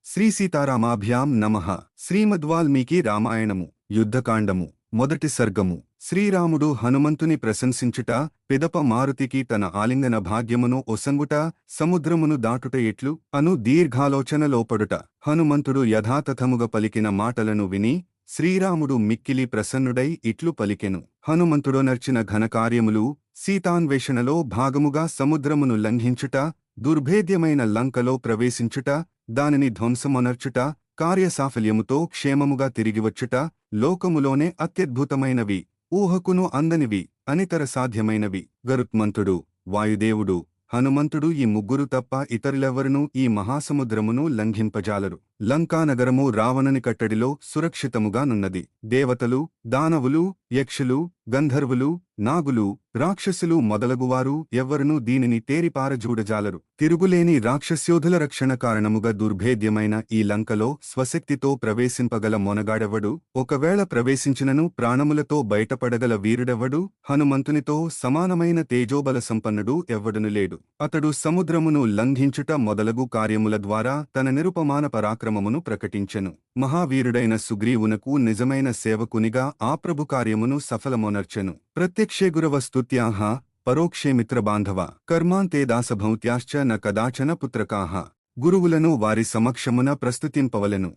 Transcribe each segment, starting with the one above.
శ్రీ సీతారామాభ్యాం నమః. శ్రీమద్వాల్మీకి రామాయణము యుద్ధకాండము మొదటి సర్గము. శ్రీరాముడు హనుమంతుని ప్రశంసించుట, పిదప మారుతికి తన ఆలింగన భాగ్యమును ఒసంగుట, సముద్రమును దాటుట ఎట్లు అను దీర్ఘాలోచనలోపడుట. హనుమంతుడు యథాతథముగ పలికిన మాటలను విని శ్రీరాముడు మిక్కిలి ప్రసన్నుడై ఇట్లు పలికెను. హనుమంతుడొనర్చిన ఘనకార్యములు, సీతాన్వేషణలో భాగముగా సముద్రమును లంఘించుట, దుర్భేద్యమైన లంకలో ప్రవేశించుట, దానిని ధ్వంసమొనర్చుట, కార్యసాఫల్యముతో క్షేమముగా తిరిగివచ్చుట, లోకములోనే అత్యద్భుతమైనవి, ఊహకును అందనివి, అనితర సాధ్యమైనవి. గరుత్మంతుడు, వాయుదేవుడు, హనుమంతుడు ఈ ముగ్గురు తప్ప ఇతరులెవ్వరునూ ఈ మహాసముద్రమును లంఘింపజాలరు. లంకానగరము రావణుని కట్టడిలో సురక్షితముగా నున్నది. దేవతలు, దానవులు, యక్షులు, గంధర్వులు, నాగులు, రాక్షసులు మొదలగువారు ఎవ్వరునూ దీనిని తేరిపారజూడజాలరు. తిరుగులేని రాక్షస్యోధుల రక్షణ కారణముగా దుర్భేద్యమైన ఈ లంకలో స్వశక్తితో ప్రవేశింపగల మొనగాడెవ్వడు? ఒకవేళ ప్రవేశించినను ప్రాణములతో బయటపడగల వీరుడెవ్వడు? హనుమంతునితో సమానమైన తేజోబల సంపన్నుడు ఎవ్వడును లేడు. అతడు సముద్రమును లంఘించుట మొదలగు కార్యముల ద్వారా తన నిరుపమాన పరాక్రమమును ప్రకటించెను. మహావీరుడైన సుగ్రీవునకు నిజమైన సేవకునిగా ఆ ప్రభు కార్యమును సఫలమొనర్చెను. ప్రత్యక్షే గురవస్తుత్యాః పరోక్షే మిత్రబాంధవ కర్మాంతే దాసభౌత్యాశ్చ న కదాచన పుత్రకాః. గురువులను వారి సమక్షమున ప్రస్తుతింపవలెను,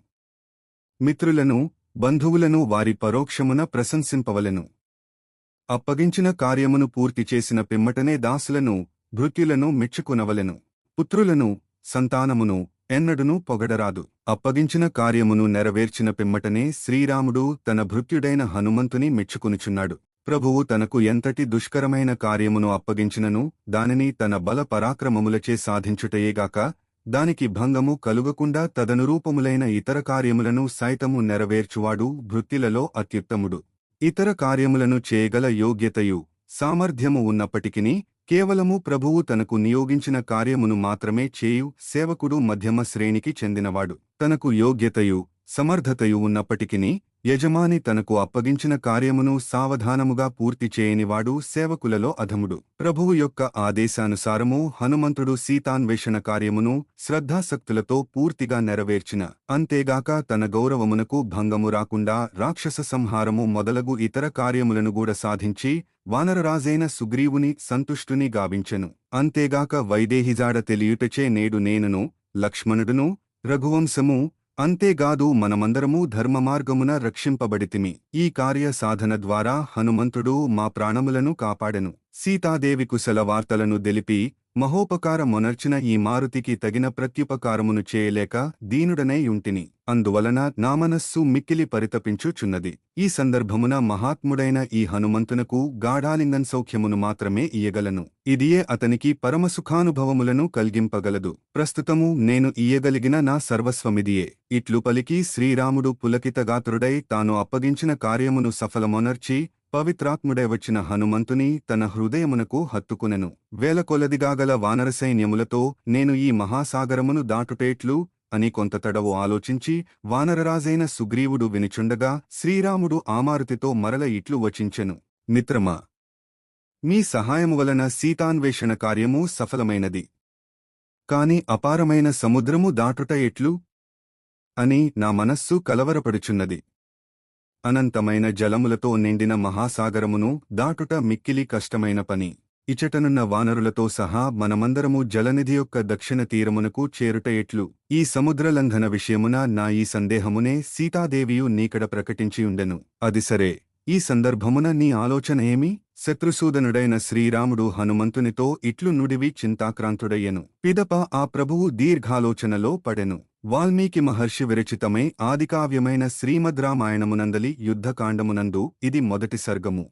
మిత్రులను, బంధువులను వారి పరోక్షమున ప్రశంసింపవలెను. అప్పగించిన కార్యమును పూర్తి చేసిన పిమ్మటనే దాసులను, భృత్యులను మెచ్చుకునవలెను. పుత్రులను, సంతానమును ఎన్నడునూ పొగడరాదు. అప్పగించిన కార్యమును నెరవేర్చిన పిమ్మటనే శ్రీరాముడు తన భృత్యుడైన హనుమంతుని మెచ్చుకునుచున్నాడు. ప్రభువు తనకు ఎంతటి దుష్కరమైన కార్యమును అప్పగించినను దానిని తన బల పరాక్రమములచే సాధించుటయేగాక దానికి భంగము కలుగకుండా తదనురూపములైన ఇతర కార్యములను సైతము నెరవేర్చువాడు భృత్యులలో అత్యుత్తముడు. ఇతర కార్యములను చేయగల యోగ్యతయు, సామర్థ్యము ఉన్నప్పటికిని కేవలము ప్రభువు తనకు నియోగించిన కార్యమును మాత్రమే చేయు సేవకుడు మధ్యమ శ్రేణికి చెందినవాడు. తనకు యోగ్యతయు, సమర్థతయు ఉన్నప్పటికిని యజమాని తనకు అప్పగించిన కార్యమును సావధానముగా పూర్తి చేయనివాడు సేవకులలో అధముడు. ప్రభువు యొక్క ఆదేశానుసారము హనుమంతుడు సీతాన్వేషణ కార్యమును శ్రద్ధాసక్తులతో పూర్తిగా నెరవేర్చిన, అంతేగాక తన గౌరవమునకు భంగము రాకుండా రాక్షస సంహారము మొదలగు ఇతర కార్యములను కూడా సాధించి వానరరాజైన సుగ్రీవుని సంతుష్టుని గావించెను. అంతేగాక వైదేహిజాడ తెలియుటచే నేడు నేనును, లక్ష్మణుడును, రఘువంశము, అంతేగాదు మనమందరము ధర్మమార్గమున రక్షింపబడితిమి. ఈ కార్య సాధన ద్వారా హనుమంతుడు మా ప్రాణములను కాపాడెను. సీతాదేవి కుశల వార్తలను దెలిపి మహోపకారమొనర్చిన ఈ మారుతికి తగిన ప్రత్యుపకారమును చేయలేక దీనుడనై యుంటిని. అందువలన నా మనస్సు మిక్కిలి పరితపించుచున్నది. ఈ సందర్భమున మహాత్ముడైన ఈ హనుమంతునకు గాఢాలింగన్ సౌఖ్యమును మాత్రమే ఇయ్యగలను. ఇదియే అతనికి పరమసుఖానుభవములను కల్గింపగలదు. ప్రస్తుతము నేను ఇయ్యగలిగిన నా సర్వస్వమిదియే. ఇట్లు పలికి శ్రీరాముడు పులకితగాత్రుడై తాను అప్పగించిన కార్యమును సఫలమొనర్చి పవిత్రాత్ముడై వచ్చిన హనుమంతుని తన హృదయమునకు హత్తుకునెను. వేలకొలదిగాగల వానరసైన్యములతో నేను ఈ మహాసాగరమును దాటుటేట్లు అని కొంత తడవు ఆలోచించి వానరరాజైన సుగ్రీవుడు వినిచుండగా శ్రీరాముడు ఆమారుతితో మరల ఇట్లు వచించెను. మిత్రమా, మీ సహాయము వలన సీతాన్వేషణ కార్యము సఫలమైనది. కాని అపారమైన సముద్రము దాటుట ఎట్లు అని నా మనస్సు కలవరపడుచున్నది. అనంతమైన జలములతో నిండిన మహాసాగరమును దాటుట మిక్కిలి కష్టమైన పని. ఇచటనున్న వానరులతో సహా మనమందరము జలనిధి యొక్క దక్షిణ తీరమునకు చేరుట ఎట్లు? ఈ సముద్రలంఘన విషయమున నా ఈ సందేహమునే సీతాదేవియు నీకడ ప్రకటించియుండెను. అది సరే, ఈ సందర్భమున నీ ఆలోచన ఏమి? శత్రుసూదనుడైన శ్రీరాముడు హనుమంతునితో ఇట్లు నుడివి చింతాక్రాంతుడయ్యెను. పిదప ఆ ప్రభువు దీర్ఘాలోచనలో పడెను. వాల్మీకి మహర్షి విరచితమై ఆదికావ్యమైన శ్రీమద్రామాయణమునందలి యుద్ధకాండమునందు ఇది మొదటి సర్గము.